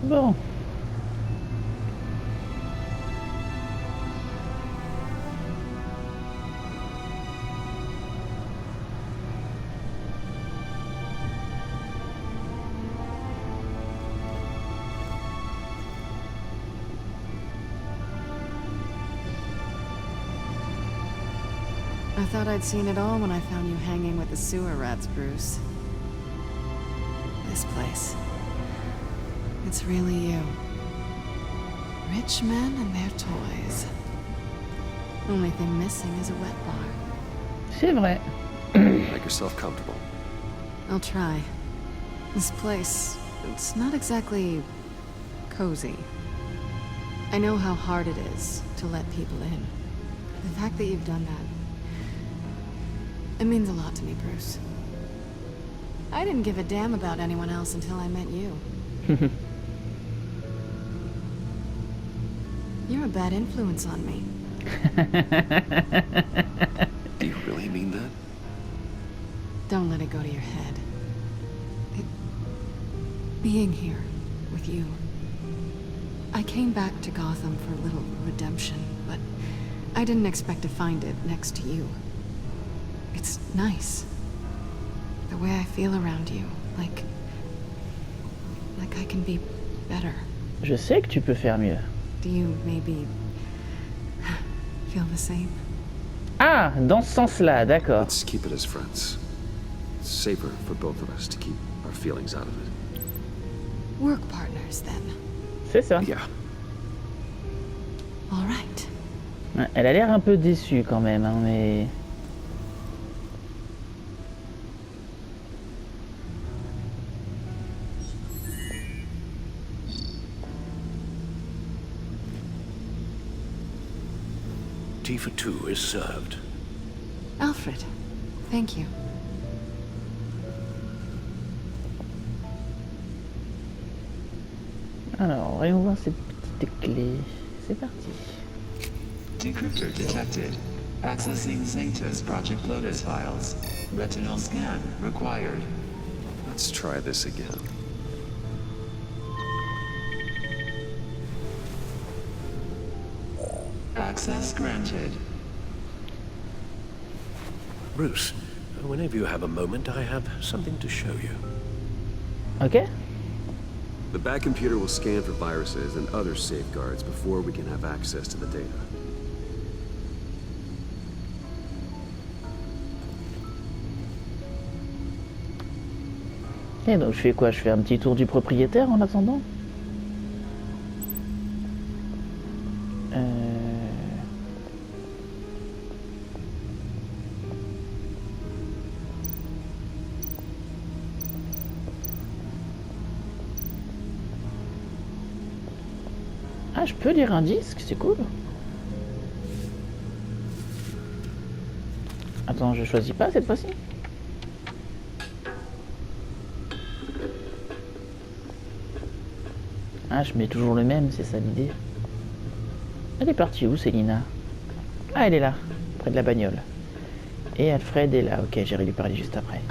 Bon. I thought I'd seen it all when I found you hanging with the sewer rats, Bruce. This place. It's really you. Rich men and their toys. Only thing missing is a wet bar. C'est vrai. Make yourself comfortable. I'll try. This place, it's not exactly cozy. I know how hard it is to let people in. The fact that you've done that, it means a lot to me, Bruce. I didn't give a damn about anyone else until I met you. You're a bad influence on me. Do you really mean that? Don't let it go to your head. Being here with you. I came back to Gotham for a little redemption, but I didn't expect to find it next to you. It's nice. The way I feel around you, like I can be better. Je sais que tu peux faire mieux. Do you maybe feel the same? Ah, dans ce sens-là, d'accord. Let's keep it as friends. It's safer for both of us to keep our feelings out of it. Work partners, then. C'est ça. Yeah. All right. Ouais, elle a l'air un peu déçue quand même, hein, mais... Tea for two is served. Alfred, thank you. Alors, voyons voir ces petites clés. C'est parti. Decryptor detected. Accessing Sanctus Project Lotus files. Retinal scan required. Let's try this again. Access granted. Bruce, whenever you have a moment, I have something to show you. Ok. The back computer will scan for viruses and other safeguards before we can have access to the data. Et donc je fais quoi? Je fais un petit tour du propriétaire en attendant? Ah, je peux lire un disque, c'est cool. Attends, je choisis pas cette fois-ci. Ah, je mets toujours le même, c'est ça l'idée. Elle est partie où, Célina? Ah, elle est là, près de la bagnole. Et Alfred est là, ok, j'irai lui parler juste après.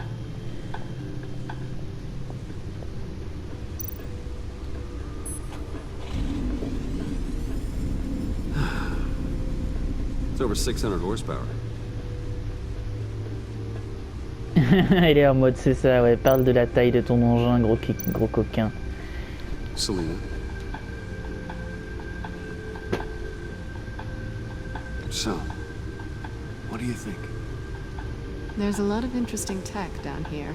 It's over 600 horsepower. Elle est en mode, c'est ça, ouais, parle de la taille de ton engin, gros coquin. Selena. So, what do you think? There's a lot of interesting tech down here.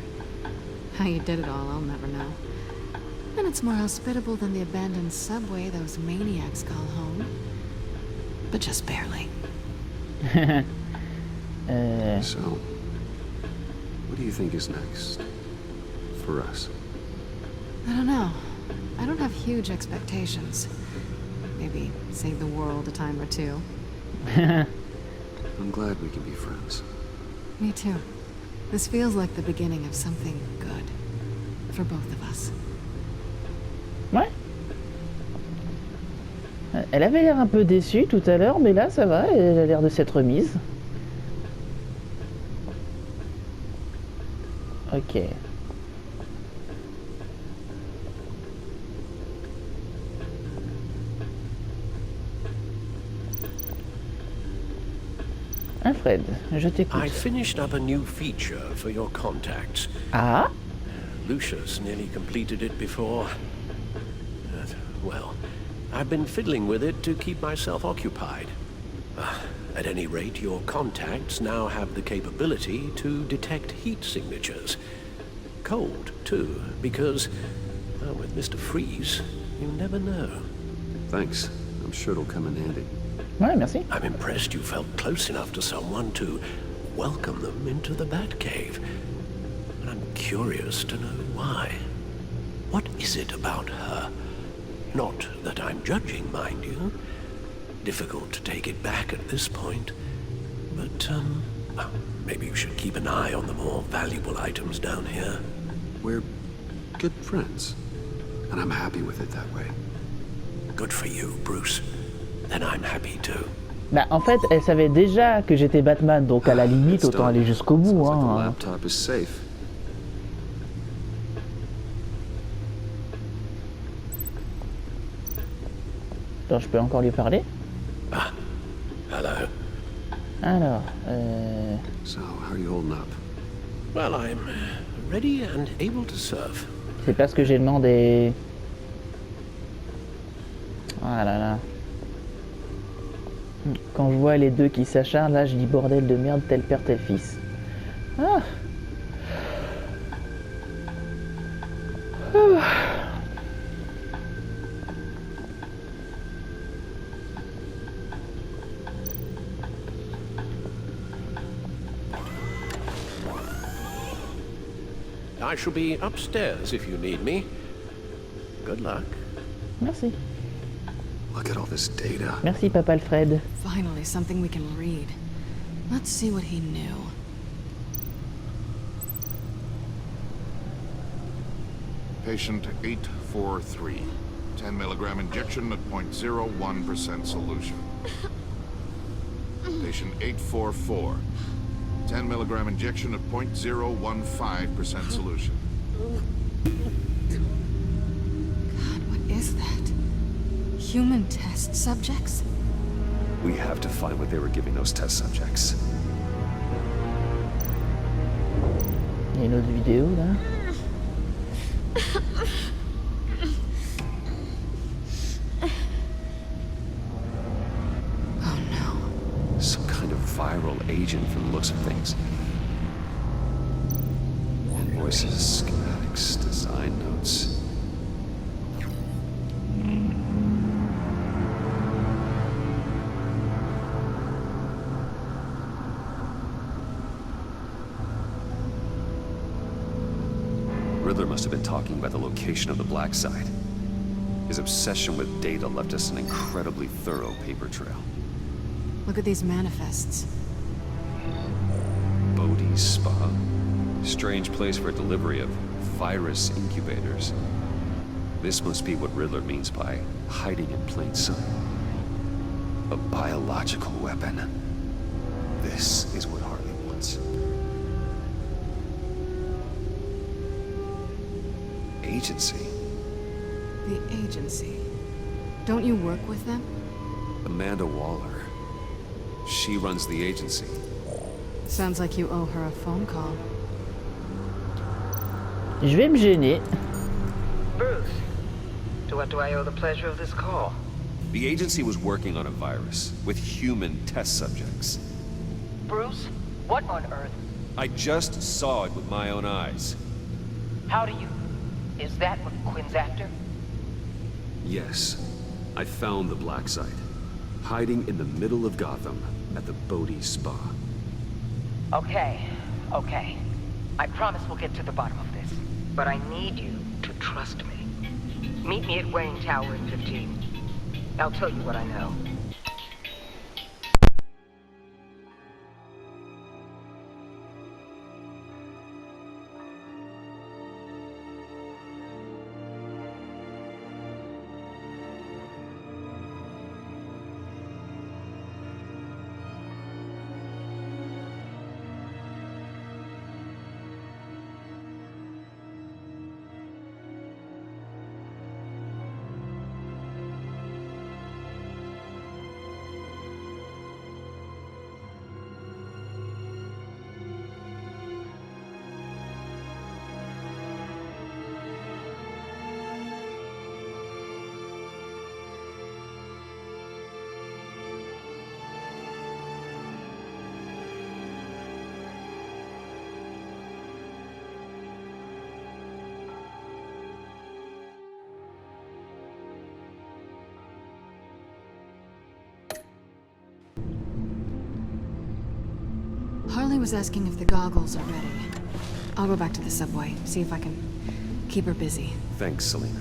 How you did it all, I'll never know. And it's more hospitable than the abandoned subway those maniacs call home. But just barely. So, what do you think is next? For us? I don't know. I don't have huge expectations. Maybe save the world a time or two. I'm glad we can be friends. Me too. This feels like the beginning of something good. For both of us. Ouais. Elle avait l'air un peu déçue tout à l'heure, mais là ça va, elle a l'air de s'être remise. Ok. Alfred, je t'écoute. I finished up a new feature for your contacts. Ah, Lucius nearly completed it before. Well, I've been fiddling with it to keep myself occupied. At any rate, your contacts now have the capability to detect heat signatures. Cold, too, because, with Mr. Freeze, you never know. Thanks. I'm sure it'll come in handy. ouais, merci. I'm impressed you felt close enough to someone to welcome them into the Batcave. And I'm curious to know why. What is it about her? Not that I'm judging, mind you. Difficult to take it back at this point. But, well, maybe you should keep an eye on the more valuable items down here. We're good friends, and I'm happy with it that way. Good for you, Bruce. Then I'm happy too. Bah, en fait, elle savait déjà que j'étais Batman, donc à la limite, It's autant done. aller jusqu'au bout. Sounds like the Hein. laptop is safe. Attends, je peux encore lui parler? Ah, hello. Alors, So, how are you holding up? Well, I'm ready and able to serve. c'est parce que j'ai demandé. Ah là là. Quand je vois les deux qui s'acharnent, là, je dis bordel de merde, tel père, tel fils. Ah. I shall be upstairs if you need me. Good luck. Merci. Look at all this data. Merci, Papa Alfred. Finally, something we can read. Let's see what he knew. Patient 843. 10 milligram injection at 0.01% solution. Patient 844. 10 milligram injection at 0.015% solution. God, what is that? Human test subjects? We have to find what they were giving those test subjects. Il y a une autre vidéo là. Oh no. Some kind of viral agent from the looks of things. Invoices, schematics, design notes. Riddler must have been talking about the location of the black site. His obsession with data left us an incredibly thorough paper trail. Look at these manifests. Bodhi's Spa? Strange place for delivery of virus incubators. This must be what Riddler means by hiding in plain sight. A biological weapon. This is what Harley wants. Agency. The agency. Don't you work with them? Amanda Waller. She runs the agency. Sounds like you owe her a phone call. Je vais me gêner. Bruce, to what do I owe the pleasure of this call? The agency was working on a virus with human test subjects. Bruce, what on earth? I just saw it with my own eyes. How do you... Is that what Quinn's after? Yes. I found the black site. Hiding in the middle of Gotham at the Bodhi Spa. Okay. I promise we'll get to the bottom of this. But I need you to trust me. Meet me at Wayne Tower in 15. I'll tell you what I know. Charlie was asking if the goggles are ready. I'll go back to the subway, see if I can keep her busy. Thanks, Selena.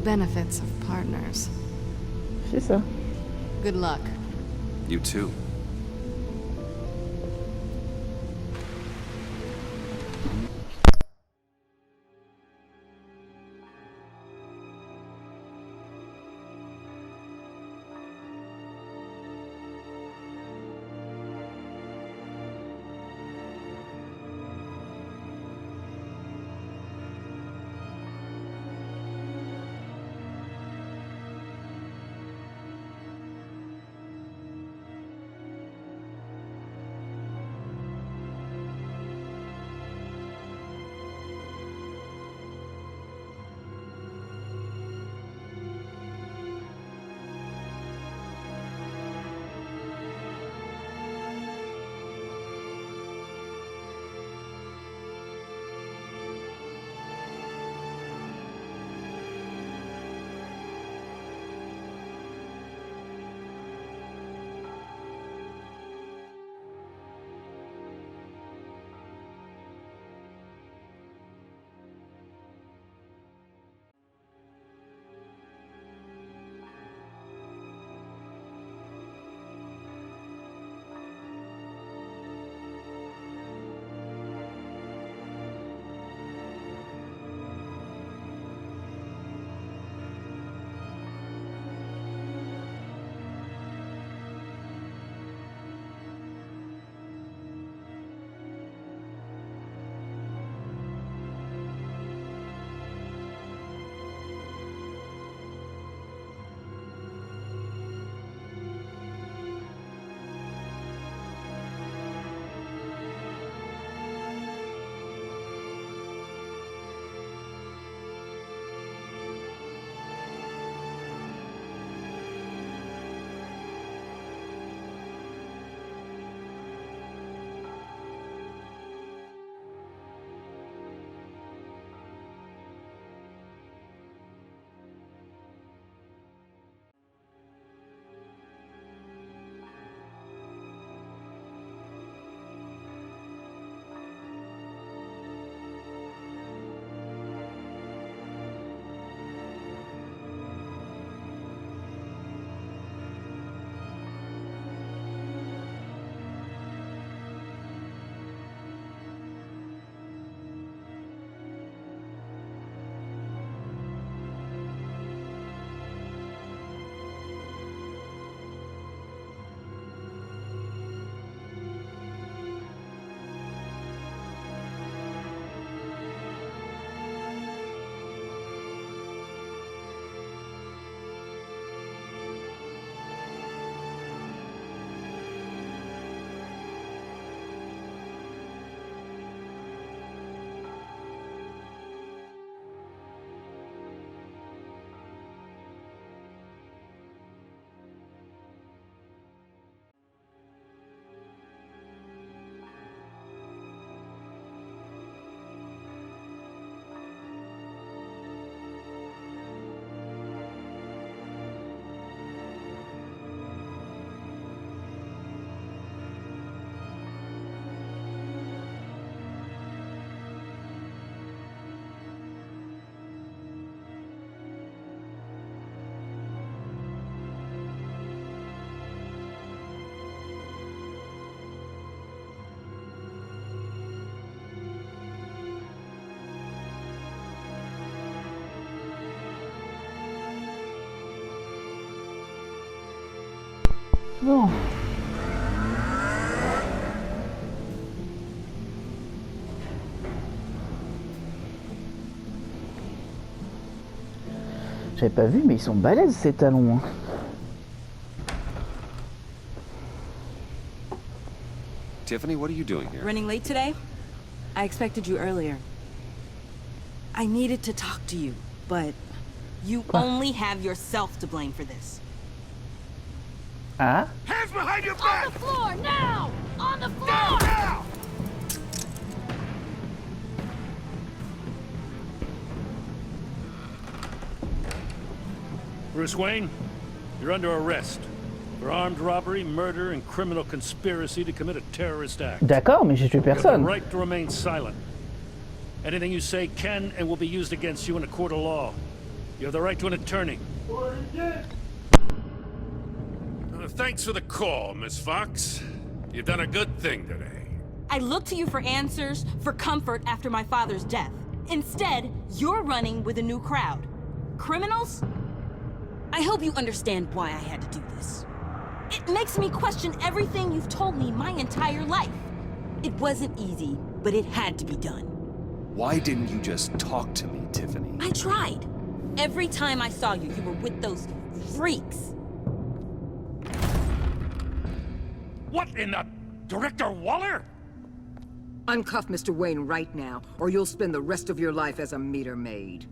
Benefits of partners. C'est ça. Good luck. You too. Bon. J'avais pas vu, mais ils sont balèzes ces talons. Hein. Tiffany, what are you doing here? Running late today? I expected you earlier. I needed to talk to you, but you only have yourself to blame for this. Ah? Hands behind your back! On the floor, now! On the floor! Down, now! Bruce Wayne, you're under arrest for armed robbery, murder, and criminal conspiracy to commit a terrorist act. D'accord, mais j'ai tué You have the personne. right to remain silent. Anything you say can and will be used against you in a court of law. You have the right to an attorney. Thanks for the call, Miss Fox. You've done a good thing today. I look to you for answers, for comfort after my father's death. Instead, you're running with a new crowd. Criminals? I hope you understand why I had to do this. It makes me question everything you've told me my entire life. It wasn't easy, but it had to be done. Why didn't you just talk to me, Tiffany? I tried. Every time I saw you, you were with those freaks. What in the... Director Waller? Uncuff Mr. Wayne right now, or you'll spend the rest of your life as a meter maid.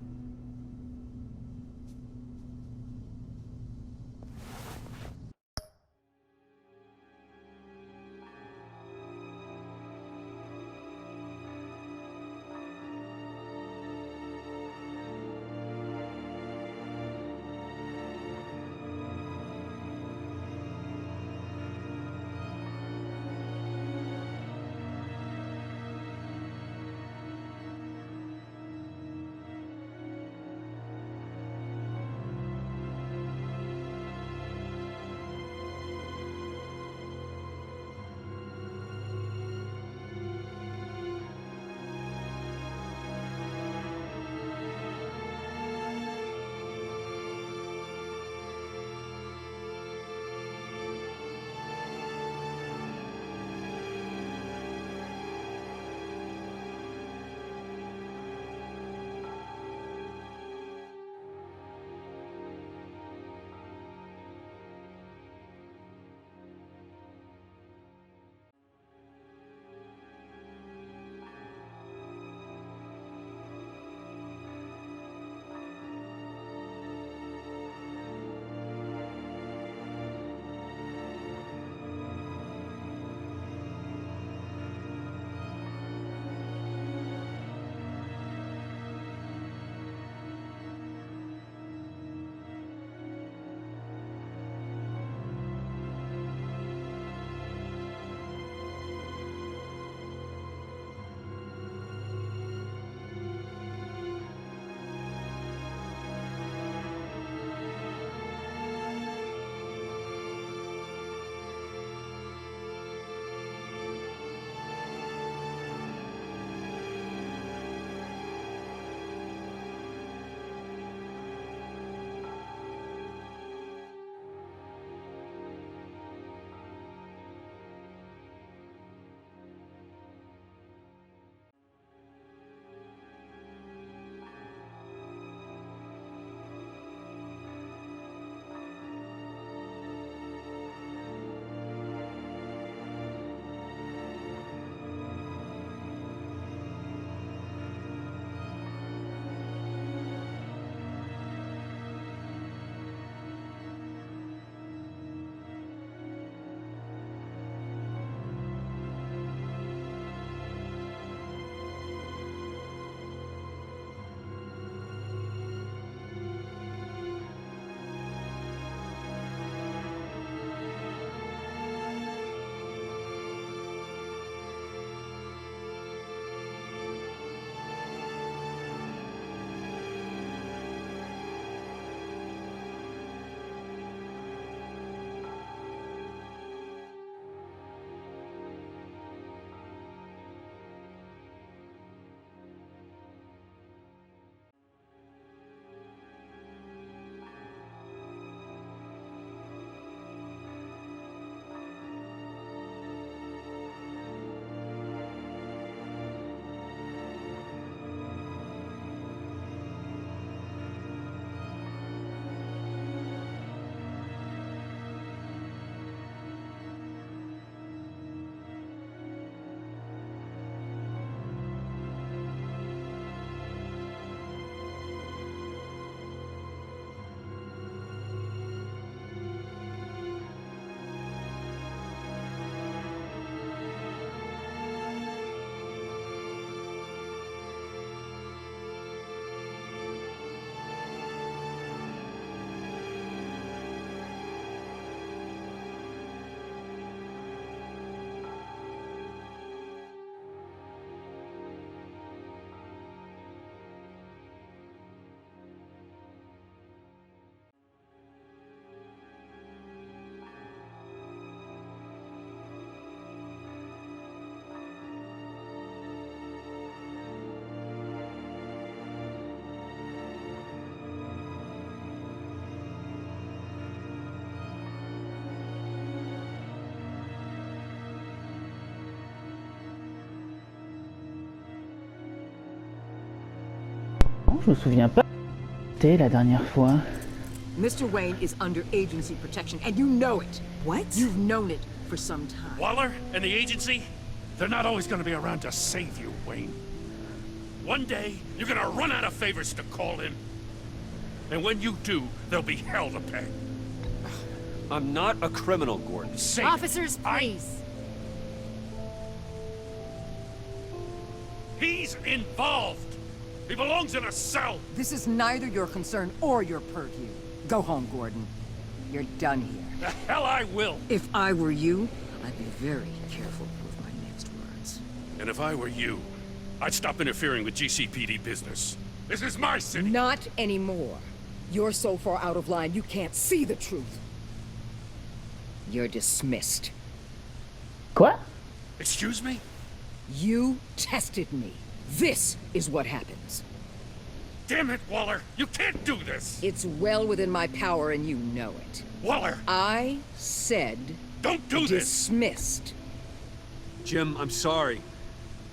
je me souviens pas. C'était la dernière fois. Mr. Wayne is under agency protection, and you know it. What? You've known it for some time. Waller and the agency? They're not always gonna be around to save you, Wayne. One day, you're gonna run out of favors to call in. And when you do, there'll be hell to pay. I'm not a criminal, Gordon. Say it. Officers, please. He's involved. He belongs in a cell. This is neither your concern or your purview. Go home, Gordon. You're done here. The hell I will. If I were you, I'd be very careful with my next words. And if I were you, I'd stop interfering with GCPD business. This is my city. Not anymore. You're so far out of line, you can't see the truth. You're dismissed. Quoi? Excuse me? You tested me. This is what happens. Damn it, Waller. You can't do this. It's well within my power and you know it. Waller. I said... Don't do this. Dismissed. Jim, I'm sorry.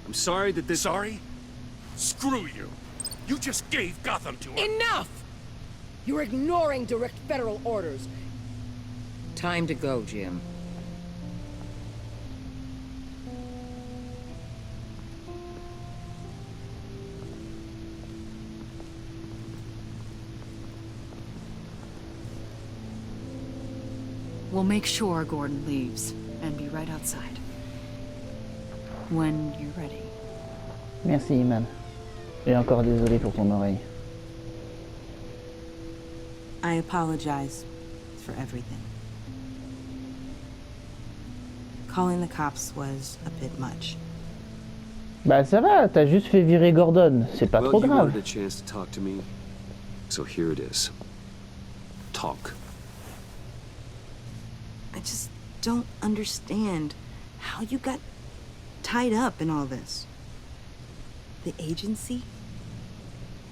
I'm sorry that this... Sorry? Screw you. You just gave Gotham to her. Enough! You're ignoring direct federal orders. Time to go, Jim. We'll make sure Gordon leaves and be right outside. When you're ready. Merci, Iman. Et encore désolé pour ton oreille. I apologize for everything. Calling the cops was a bit much. Bah ça va, t'as juste fait virer Gordon, c'est pas Well, trop you grave. wanted a chance to talk to me, so here it is. Talk. I just don't understand how you got tied up in all this. The agency?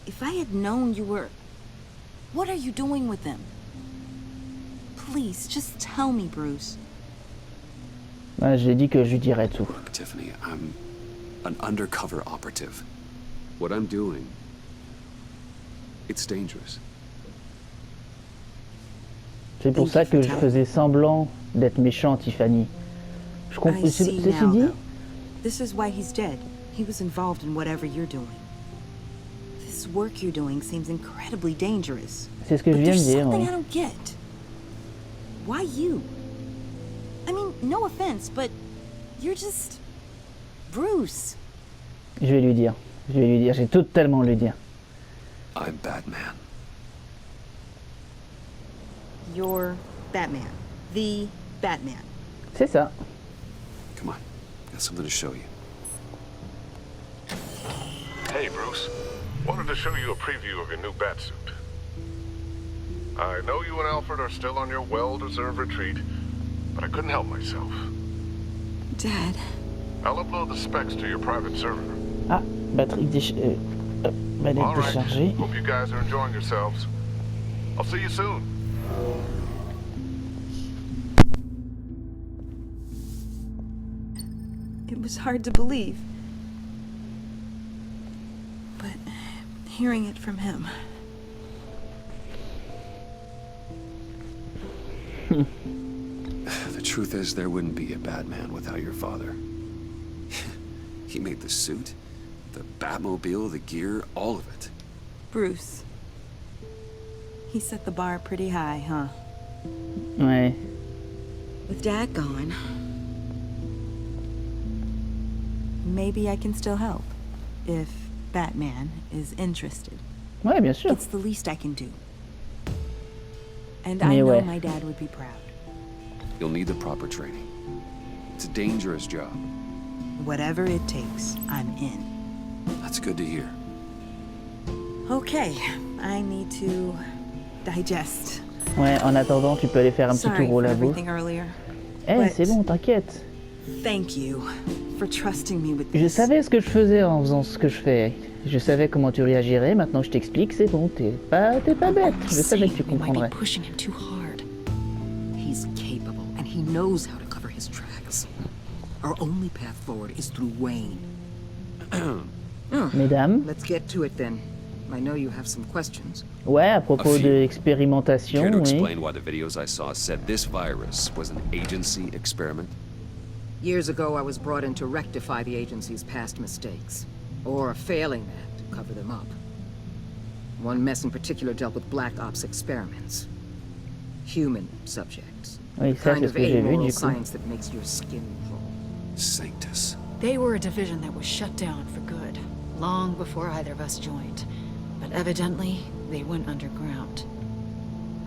If I had known you were... What are you doing with them? Please, just tell me, Bruce. Ouais, j'ai dit que je lui dirais tout. Look, Tiffany, I'm an undercover operative. What I'm doing, it's dangerous. C'est pour ça que je faisais semblant d'être méchant, Tiffany. Je comprends. Ceci dit, this is why he's dead. He was involved in whatever you're doing. This work you're doing seems incredibly dangerous. c'est ce que je viens de dire. Something Ouais. I don't get. Why you? I mean, no offense, but you're just Bruce. Je vais lui dire. Je vais lui dire. J'ai totalement lui dire. I'm Batman. You're Batman. The Batman. C'est ça. Come on, got something to show you. Hey, Bruce. Wanted to show you a preview of your new batsuit. I know you and Alfred are still on your well-deserved retreat, but I couldn't help myself. Dad. I'll upload the specs to your private server. Ah, batterie manette All right. déchargée. Hope you guys are enjoying yourselves. I'll see you soon. It was hard to believe. But hearing it from him. The truth is, there wouldn't be a Batman without your father. He made the suit, the Batmobile, the gear, all of it. Bruce. He set the bar pretty high, huh? Ouais. With Dad gone, maybe I can still help. If Batman is interested. Ouais, bien sûr. It's the least I can do. And Mais I know ouais. my dad would be proud. You'll need the proper training. It's a dangerous job. Whatever it takes, I'm in. That's good to hear. Okay, I need to digest. Ouais, en attendant, tu peux aller faire un petit Sorry tour au for labo. everything earlier. Eh, but- c'est bon, t'inquiète. Thank you for trusting me with Je this. savais ce que je faisais en faisant ce que je fais. Je savais comment tu réagirais. Maintenant, je t'explique. C'est bon, t'es pas bête. Je savais que tu We might comprendrais. be pushing him too hard. He's capable, and he knows how to cover his tracks. Our only path forward is through Wayne. Mesdames, Let's get to it then. I know you have some questions. Ouais, à propos de expérimentation, Care to oui. explain why the videos I saw said this virus was an agency experiment? Years ago, I was brought in to rectify the agency's past mistakes. Or failing that, to cover them up. One mess in particular dealt with Black Ops experiments. Human subjects. Oui, The ça, kind c'est of ce que j'ai vu, amoral du coup. science that makes your skin crawl. Sanctus. They were a division that was shut down for good, long before either of us joined. But evidently, they went underground.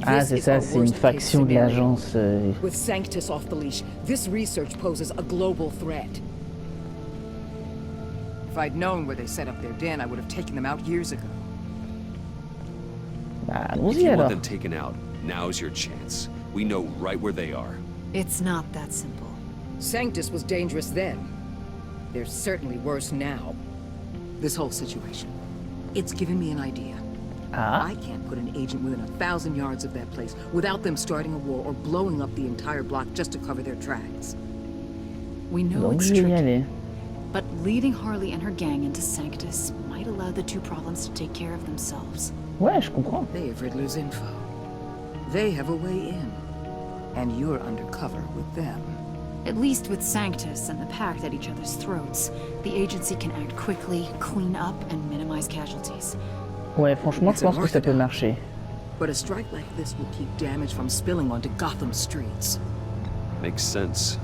Ah, This c'est is ça, our c'est une worst-case faction de scenario. l'agence. With Sanctus off the leash, this research poses a global threat. If I'd known where they set up their den, I would have taken them out years ago. Bah, If allons-y you alors. want them taken out, now's your chance. We know right where they are. It's not that simple. Sanctus was dangerous then. They're certainly worse now. This whole situation, it's given me an idea. Ah, I can't put an agent within 1,000 yards of that place without them starting a war or blowing up the entire block just to cover their tracks. We know donc it's je vais y tricky, aller. but leading Harley and her gang into Sanctus might allow the two problems to take care of themselves. Ouais, je comprends. They have Riddler's info. They have a way in. And you're undercover with them. At least with Sanctus and the Pact at each other's throats, the agency can act quickly, clean up, and minimize casualties. Ouais, franchement, je It's a pense que ça peut marcher. But a strike like this would keep damage from spilling onto Gotham streets. Makes sense.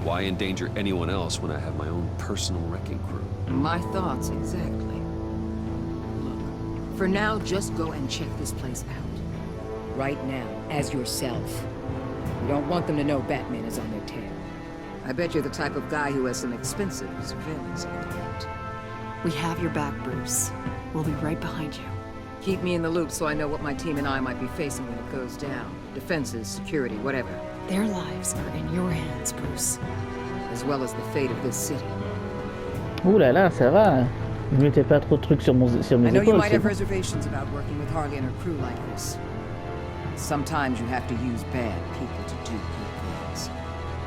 Why endanger anyone else when I have my own personal wrecking crew? My thoughts exactly. Look, for now, just go and check this place out. Right now, as yourself. You don't want them to know Batman is on their tail. I bet you're the type of guy who has some expensive surveillance equipment. We have your back, Bruce. We'll be right behind you. Keep me in the loop so I know what my team and I might be facing when it goes down. Defenses, security, whatever. Their lives are in your hands, Bruce. As well as the fate of this city. Ouh là là, ça va. Ne mettez pas trop de trucs sur, sur mes I know you épaules. might c'est have bon. reservations about working with Harley and her crew like this. Sometimes you have to use bad people to do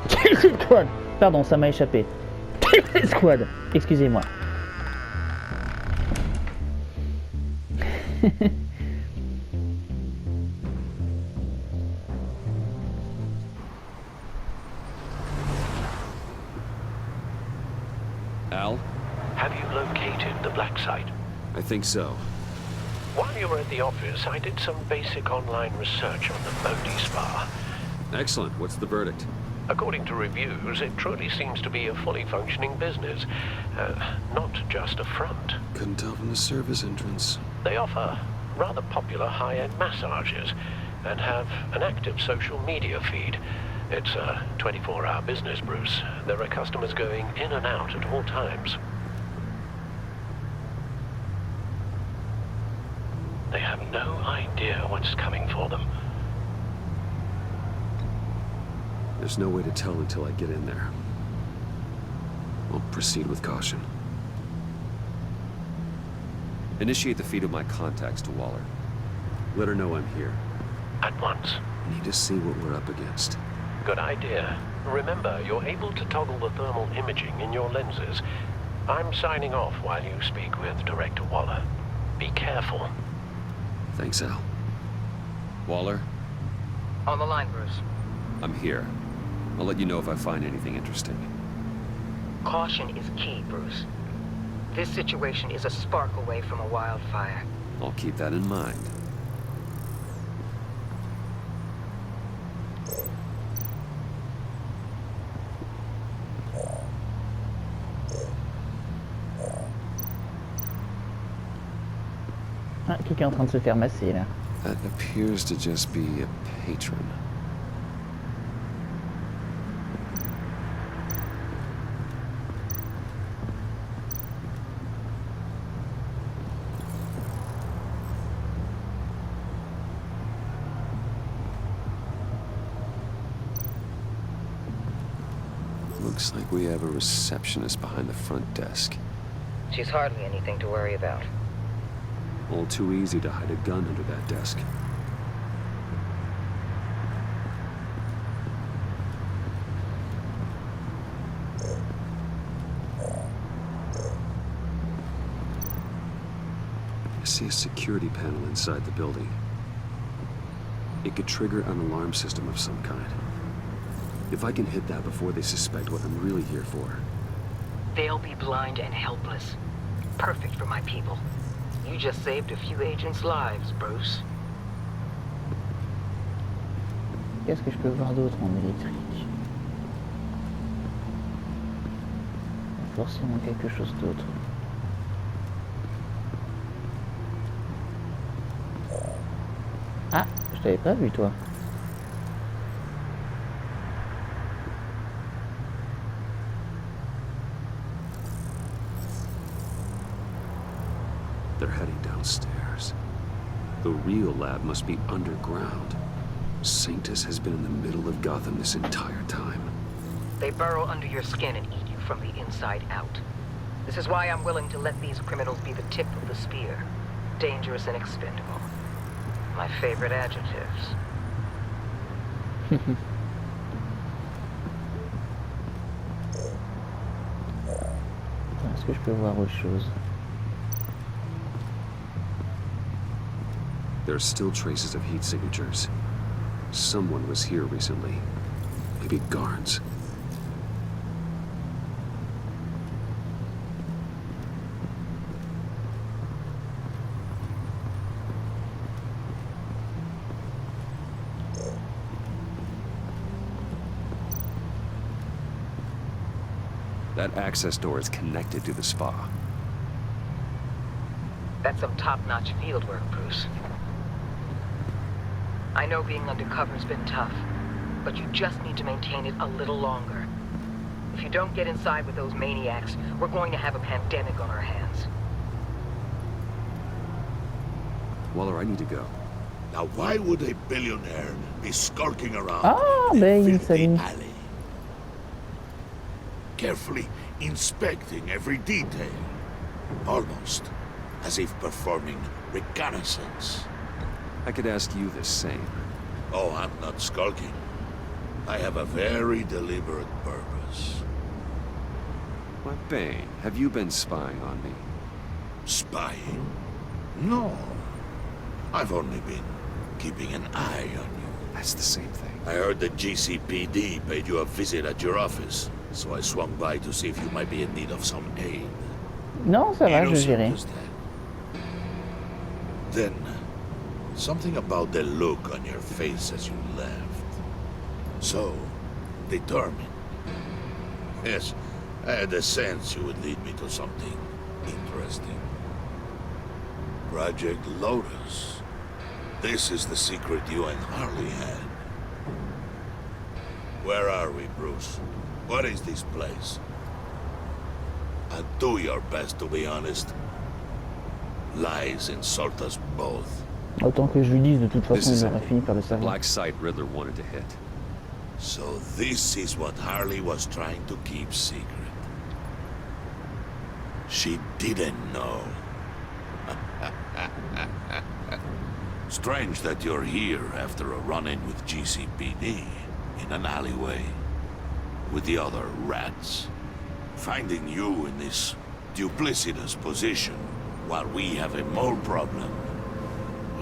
good things. Squad. Pardon, ça m'a échappé. Squad. Excusez-moi. Al? Have you located the black site? I think so. While you were at the office, I did some basic online research on the Modi Spa. Excellent. What's the verdict? According to reviews, it truly seems to be a fully functioning business, not just a front. Couldn't tell from the service entrance. They offer rather popular high-end massages and have an active social media feed. It's a 24-hour business, Bruce. There are customers going in and out at all times. They have no idea what's coming for them. There's no way to tell until I get in there. I'll proceed with caution. Initiate the feed of my contacts to Waller. Let her know I'm here. At once. Need to see what we're up against. Good idea. Remember, you're able to toggle the thermal imaging in your lenses. I'm signing off while you speak with Director Waller. Be careful. Thanks, Al. Waller, On the line, Bruce. I'm here. I'll let you know if I find anything interesting. Caution is key, Bruce. This situation is a spark away from a wildfire. I'll keep that in mind. Ah, quelqu'un est en train de se faire masser là. That appears to just be a patron. Looks like we have a receptionist behind the front desk. She's hardly anything to worry about. All too easy to hide a gun under that desk. I see see a security panel inside the building. It could trigger an alarm system of some kind. If I can hit that before they suspect what I'm really here for. They'll be blind and helpless. Perfect for my people. You just saved a few agents' lives, Bruce. Qu'est-ce que je peux voir d'autre en électrique? Forcément quelque chose d'autre. Ah, je t'avais pas vu toi. They're heading downstairs. The real lab must be underground. Sanctus has been in the middle of Gotham this entire time. They burrow under your skin and eat you from the inside out. This is why I'm willing to let these criminals be the tip of the spear. Dangerous and expendable. My favorite adjectives. Est-ce que je peux voir autre chose? There are still traces of heat signatures. Someone was here recently. Maybe guards. That access door is connected to the spa. That's some top-notch fieldwork, Bruce. I know being undercover's been tough, but you just need to maintain it a little longer. If you don't get inside with those maniacs, we're going to have a pandemic on our hands. Waller, I need to go. Now why would a billionaire be skulking around Ah, a ben il filthy s'allume. alley? Carefully inspecting every detail. Almost as if performing reconnaissance. I could ask you the same. Oh, I'm not skulking. I have a very deliberate purpose. Why, Bane, have you been spying on me? Spying? No. I've only been keeping an eye on you. That's the same thing. I heard the GCPD paid you a visit at your office, so I swung by to see if you might be in need of some aid. Non, ça va, je gérerai. Innocent as that. Then, something about the look on your face as you left. So, determined. Yes, I had a sense you would lead me to something interesting. Project Lotus. This is the secret you and Harley had. Where are we, Bruce? What is this place? Do your best to be honest. Lies insult us both. Autant que je lui dise, de toute façon, il aurait fini par le savoir. Black site Riddler wanted to hit. So this is what Harley was trying to keep secret. She didn't know. Strange that you're here after a run-in with GCPD in an alleyway with the other rats. Finding you in this duplicitous position while we have a mole problem.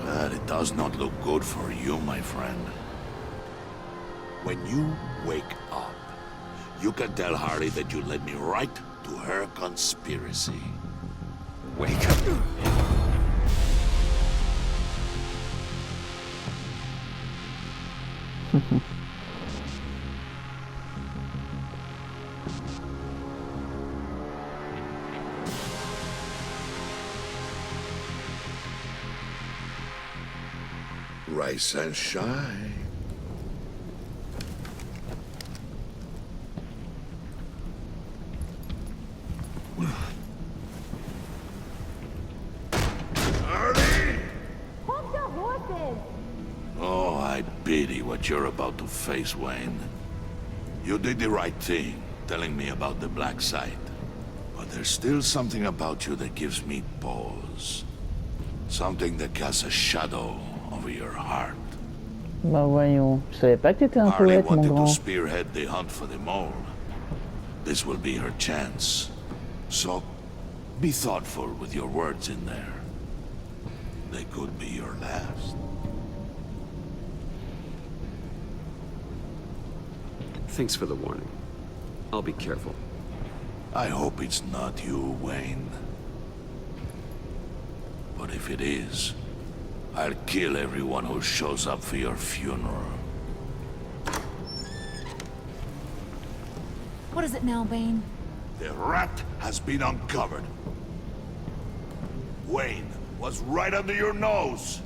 Well, it does not look good for you, my friend. When you wake up, you can tell Harley that you led me right to her conspiracy. Wake up. Rise and shine. Oh, I pity what you're about to face, Wayne. You did the right thing, telling me about the black site. But there's still something about you that gives me pause. Something that casts a shadow over your heart. Bah voyons, je savais pas que t'étais un Harley poète, mon wanted grand. to spearhead the hunt for the mole. This will be her chance. So, be thoughtful with your words in there. they could be your last. Thanks for the warning. I'll be careful. I hope it's not you, Wayne. But if it is, I'll kill everyone who shows up for your funeral. What is it now, Bane? The rat has been uncovered. Wayne was right under your nose.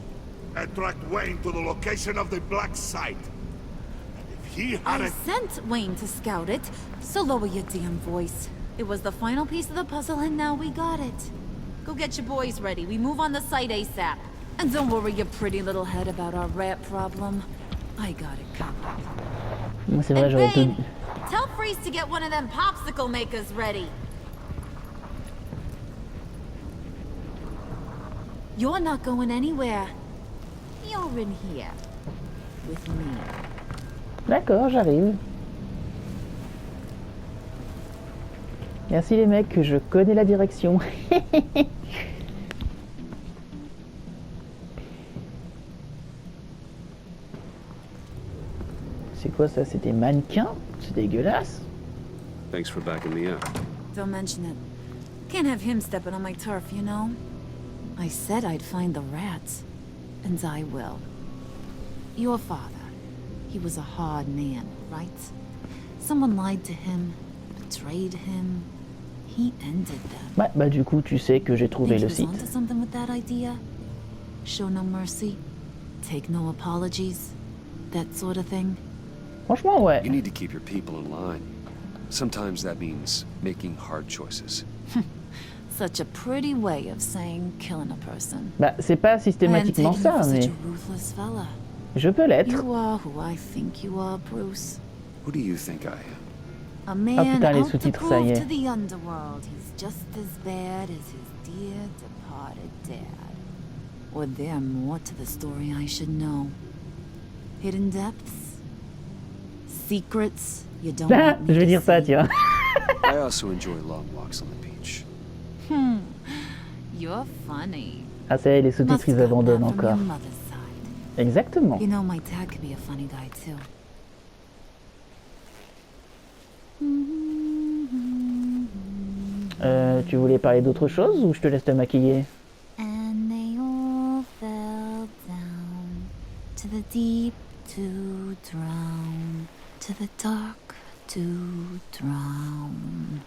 I tracked Wayne to the location of the black site. And if he I hadn't... sent Wayne to scout it, so lower your damn voice. It was the final piece of the puzzle and now we got it. Go get your boys ready. We move on the site ASAP. And don't worry your pretty little head about our rat problem. I got it covered. Moi, c'est vrai, j'aurais tout... Tell Freeze to get one of them popsicle makers ready. You're not going anywhere. You're in here. With me. D'accord, j'arrive. Merci les mecs, je connais la direction. C'est quoi ça? C'est des mannequins? C'est dégueulasse. Thanks for backing me up. Don't mention it. Can't have him stepping on my turf, you know? I said I'd find the rats. And I will. Your father. He was a hard man, right? Someone lied to him, betrayed him. He ended them. Ouais, bah du coup, tu sais que j'ai trouvé le site. Onto something with that idea? Show no mercy, take no apologies, that sort of thing. Franchement, ouais. You need to keep your people in line. Sometimes that means making hard choices. Such a pretty way of saying killing a person. Bah, c'est pas systématiquement ça, mais je peux l'être. You are who I think you are, Bruce. Who do you think I am? A man putain, les out to sous-titres, ça y prove est. to the underworld he's just as bad as his dear departed dad. Or there more to the story I should know. Hidden depths, secrets you don't want me Je vais to dire ça, see. tiens. I also enjoy long walks on the beach. You're funny. Ah, ça y est, les sous-titres, ils abandonnent From your encore. mother's side. Exactement. You know, my dad could be a funny guy too. Tu voulais parler d'autre chose ou je te laisse te maquiller? And they all fell down to the deep to drown, to the dark to drown.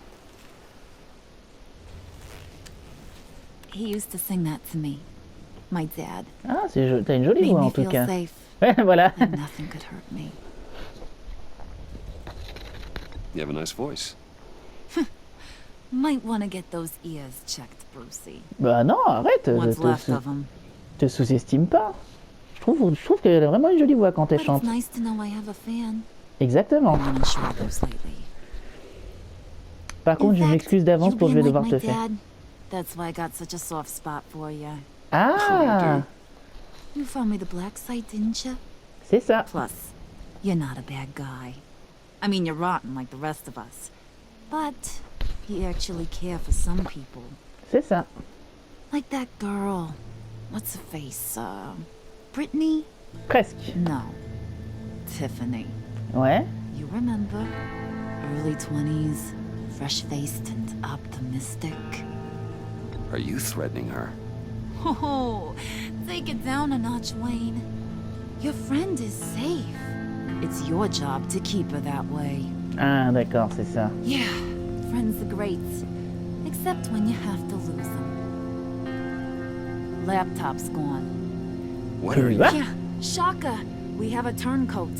He used to sing that to me, my dad. Ah, t'as une jolie Made voix me en tout feel cas. safe. Voilà. And nothing could hurt me. You have a nice voice. Might want to get those ears checked, Brucey. Bah non, arrête. What's left of 'em. Te sous-estime pas. Je trouve qu'elle a vraiment une jolie voix quand elle But chante. it's nice to know I have a fan. Exactement. I'm unsure of those lately. Par contre, je m'excuse d'avance pour je vais devoir te faire. Dad. That's why I got such a soft spot for you. Ah, You found me the black site, didn't you? c'est ça. Plus, you're not a bad guy. I mean, you're rotten like the rest of us. But you actually care for some people. C'est ça. Like that girl. What's her face? Brittany? Presque. No. Tiffany. Ouais. You remember? Early 20s, fresh-faced and optimistic. Are you threatening her? Oh, take it down a notch, Wayne. Your friend is safe. It's your job to keep her that way. Ah, d'accord, c'est ça. Yeah, friends are great. Except when you have to lose them. Laptop's gone. What are you... Yeah, shocker. We have a turncoat.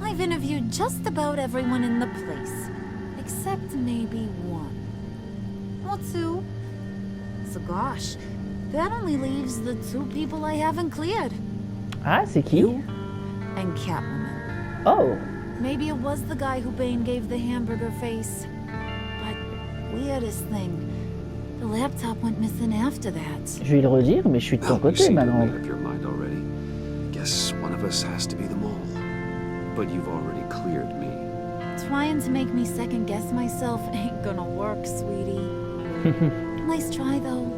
I've interviewed just about everyone in the place. Except maybe one. Or two. So gosh, that only leaves the two people I haven't cleared. Ah, c'est qui? You and Catwoman. Oh. Maybe it was the guy who Bane gave the hamburger face. But weirdest thing, the laptop went missing after that. Je vais le redire, mais je suis de ton Well, you côté seem to have maintenant. made up your mind already. Guess one of us has to be the mole. But you've already cleared me. Trying to make me second guess myself ain't gonna work, sweetie. Nice try though.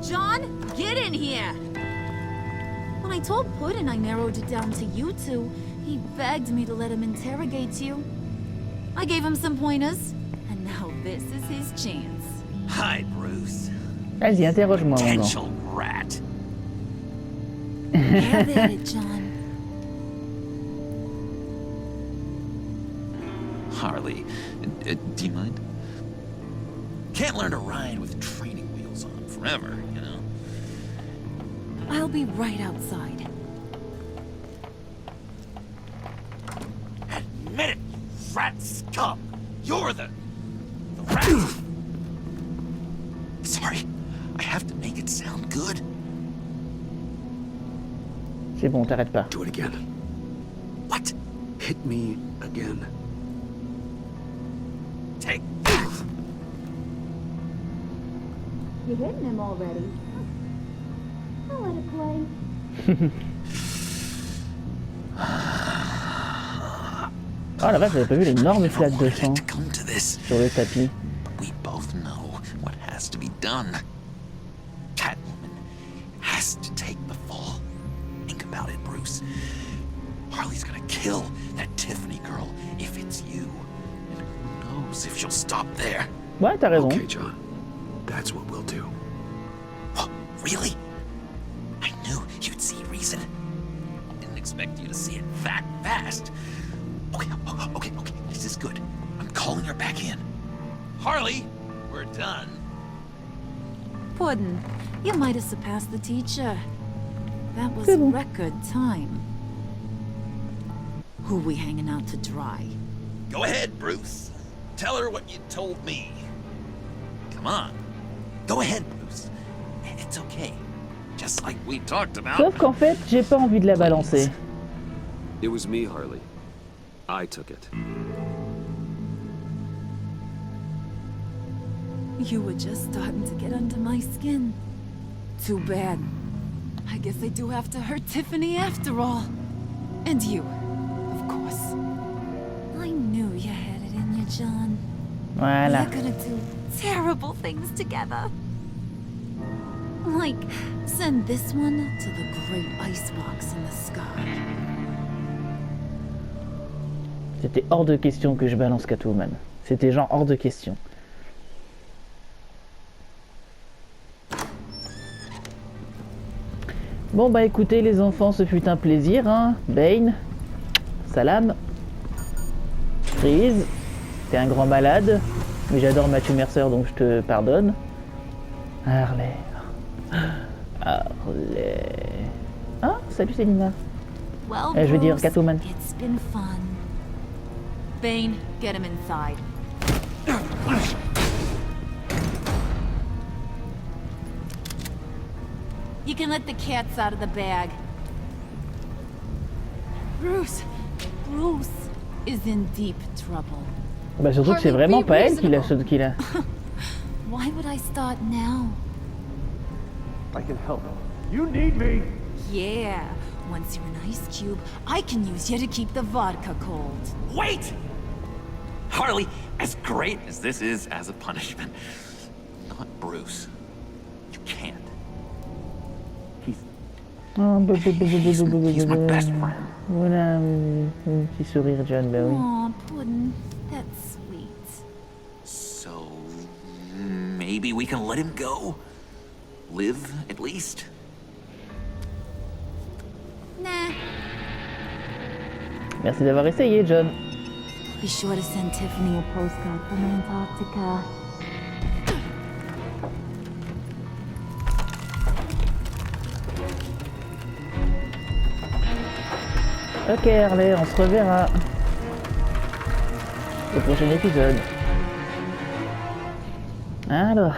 John, get in here! I told Puddin' I narrowed it down to you two, he begged me to let him interrogate you. I gave him some pointers, and now this is his chance. Hi, Bruce. Vas-y, interroge-moi maintenant. Potential rat. Have at it, John. Harley, do you mind? Can't learn to ride with training wheels on forever, you know? I'll be right outside. Admit it, you rat scum! You're the rat! Sorry, I have to make it sound good. C'est bon, t'arrêtes pas. Do it again. What? Hit me again. Take that! You're hitting him already. I'll let it play. Oh la vache, j'avais pas vu l'énorme flaque de sang sur le tapis. We both know what has to be done. Catwoman has to take the fall. Think about it, Bruce. Harley's gonna kill that Tiffany girl if it's you. And who knows if she'll stop there. Ouais, t'as raison. Okay, John. That's what we'll do. Oh, really? I knew you'd see reason. Didn't expect you to see it that fast. Okay. This is good. I'm calling her back in. Harley, we're done. Puddin', you might have surpassed the teacher. That was C'est bon. record time. Who we hanging out to dry? Go ahead, Bruce. Tell her what you told me. Come on. Go ahead, Bruce. It's okay. Just like we talked about. Sauf qu'en fait, j'ai pas envie de la balancer. It was me, Harley. I took it. You were just starting to get under my skin. Too bad. I guess I do have to hurt Tiffany after all. And you, of course. I knew you had it in you, John. Voilà. You're gonna do terrible things together. Like, send this one to the great icebox in the sky. C'était hors de question que je balance Catwoman. C'était genre hors de question. Bon bah écoutez les enfants, ce fut un plaisir, hein. Bane, Salam, Freeze, t'es un grand malade, mais j'adore Matthew Mercer donc je te pardonne. Harley. Ah, salut Célina. Well, Je veux dire Bruce, Catwoman. it's been fun. Bane, get him inside. You can let the cats out of the bag. Bruce is in deep trouble. Bah surtout que c'est vraiment pas elle qui l'a... Why would I start now? I can help. You need me. Yeah, once you're an ice cube, I can use you to keep the vodka cold. Wait! Harley, as great as this is as a punishment, not Bruce. You can't. He's my best friend. Voilà, un petit sourire, John, bah oui. Aw, Puddin', that's sweet. So, maybe we can let him go? Live, at least? Nah. Merci d'avoir essayé, John. Be sure to send Tiffany a postcard from Antarctica. Ok Harley, on se reverra au prochain épisode. Alors,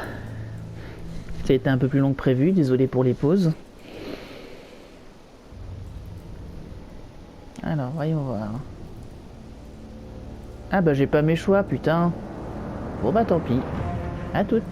ça a été un peu plus long que prévu, désolé pour les pauses. Alors, voyons voir. Ah bah j'ai pas mes choix, putain. Bon bah tant pis. À toutes.